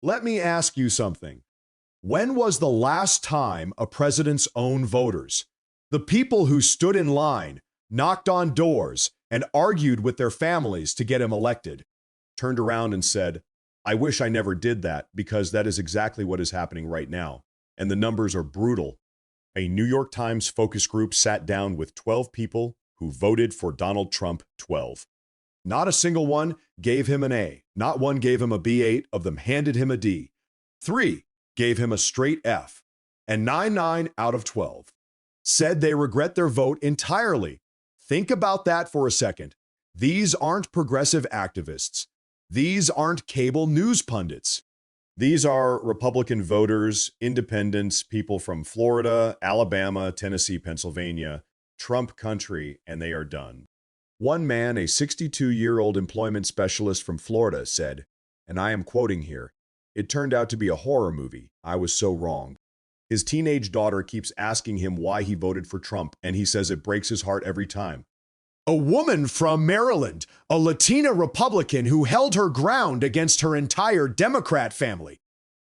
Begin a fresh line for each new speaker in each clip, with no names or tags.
Let me ask you something. When was the last time a president's own voters, the people who stood in line, knocked on doors, and argued with their families to get him elected, turned around and said, I wish I never did that, because that is exactly what is happening right now. And the numbers are brutal. A New York Times focus group sat down with 12 people who voted for Donald Trump. 12. Not a single one gave him an A. Not one gave him a B. 8 of them handed him a D. 3 gave him a straight F. And 9 out of 12 said they regret their vote entirely. Think about that for a second. These aren't progressive activists. These aren't cable news pundits. These are Republican voters, independents, people from Florida, Alabama, Tennessee, Pennsylvania, Trump country, and they are done. One man, a 62-year-old employment specialist from Florida, said, and I am quoting here, "It turned out to be a horror movie. I was so wrong." His teenage daughter keeps asking him why he voted for Trump, and he says it breaks his heart every time. A woman from Maryland, a Latina Republican who held her ground against her entire Democrat family,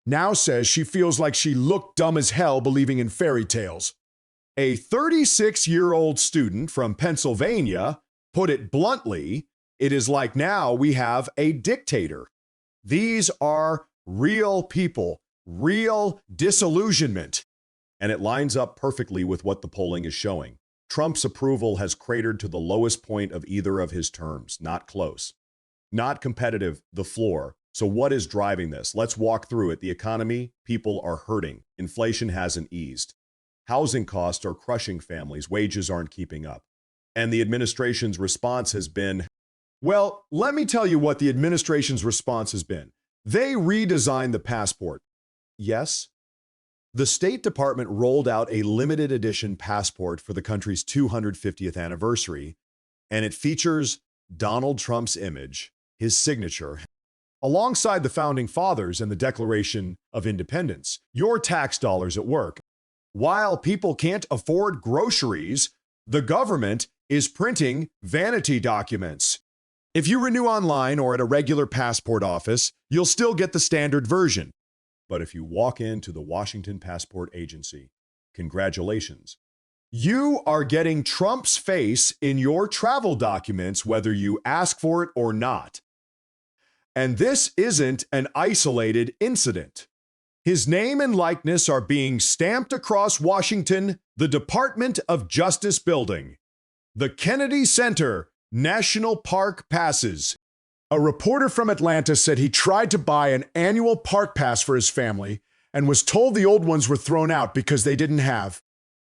now says she feels like she looked dumb as hell believing in fairy tales. A 36-year-old student from Pennsylvania put it bluntly, it is like now we have a dictator. These are real people, real disillusionment. And it lines up perfectly with what the polling is showing. Trump's approval has cratered to the lowest point of either of his terms. Not close. Not competitive, the floor. So what is driving this? Let's walk through it. The economy, people are hurting. Inflation hasn't eased. Housing costs are crushing families. Wages aren't keeping up. And the administration's response has been, well, let me tell you what the administration's response has been. They redesigned the passport. Yes. The State Department rolled out a limited edition passport for the country's 250th anniversary, and it features Donald Trump's image, his signature, alongside the Founding Fathers and the Declaration of Independence. Your tax dollars at work. While people can't afford groceries, the government is printing vanity documents. If you renew online or at a regular passport office, you'll still get the standard version. But if you walk into the Washington Passport Agency, congratulations. You are getting Trump's face in your travel documents, whether you ask for it or not. And this isn't an isolated incident. His name and likeness are being stamped across Washington, the Department of Justice building, the Kennedy Center, National Park passes. A reporter from Atlanta said he tried to buy an annual park pass for his family and was told the old ones were thrown out because they didn't have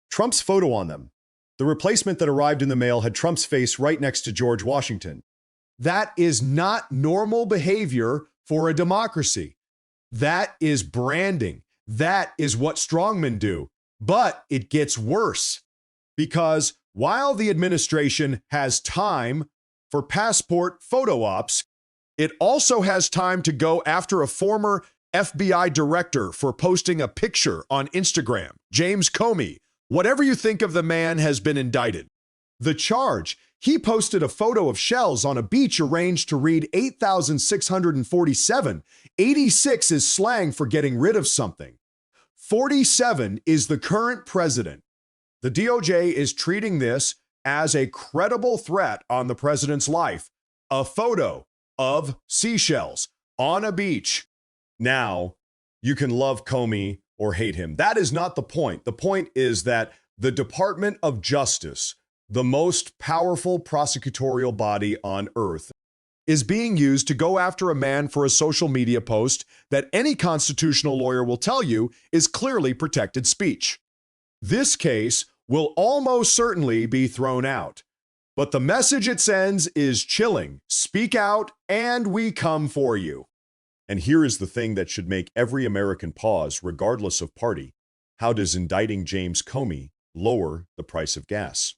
Trump's photo on them. The replacement that arrived in the mail had Trump's face right next to George Washington. That is not normal behavior for a democracy. That is branding. That is what strongmen do. But it gets worse because while the administration has time for passport photo ops, it also has time to go after a former FBI director for posting a picture on Instagram. James Comey, whatever you think of the man, has been indicted. The charge, he posted a photo of shells on a beach arranged to read 8,647. 86 is slang for getting rid of something. 47 is the current president. The DOJ is treating this as a credible threat on the president's life. A photo of seashells on a beach. Now, you can love Comey or hate him. That is not the point. The point is that the Department of Justice, the most powerful prosecutorial body on earth, is being used to go after a man for a social media post that any constitutional lawyer will tell you is clearly protected speech. This case will almost certainly be thrown out. But the message it sends is chilling. Speak out, and we come for you. And here is the thing that should make every American pause, regardless of party. How does indicting James Comey lower the price of gas?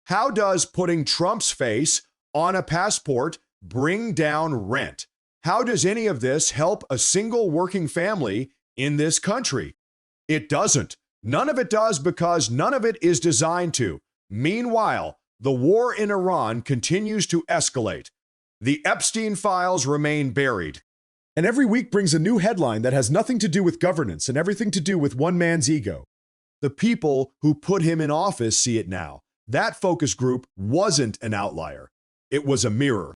How does putting Trump's face on a passport bring down rent? How does any of this help a single working family in this country? It doesn't. None of it does, because none of it is designed to. Meanwhile, the war in Iran continues to escalate. The Epstein files remain buried. And every week brings a new headline that has nothing to do with governance and everything to do with one man's ego. The people who put him in office see it now. That focus group wasn't an outlier. It was a mirror.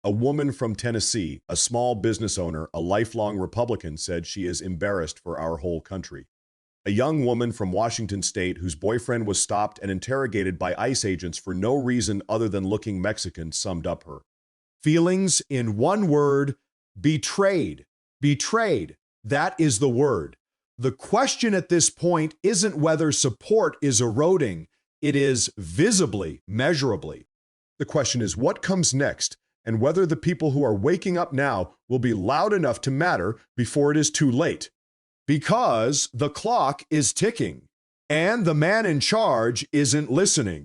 A woman from Tennessee, a small business owner, a lifelong Republican, said she is embarrassed for our whole country. A young woman from Washington State whose boyfriend was stopped and interrogated by ICE agents for no reason other than looking Mexican summed up her feelings in one word: betrayed. Betrayed. That is the word. The question at this point isn't whether support is eroding. It is visibly, measurably. The question is what comes next, and whether the people who are waking up now will be loud enough to matter before it is too late. Because the clock is ticking, and the man in charge isn't listening.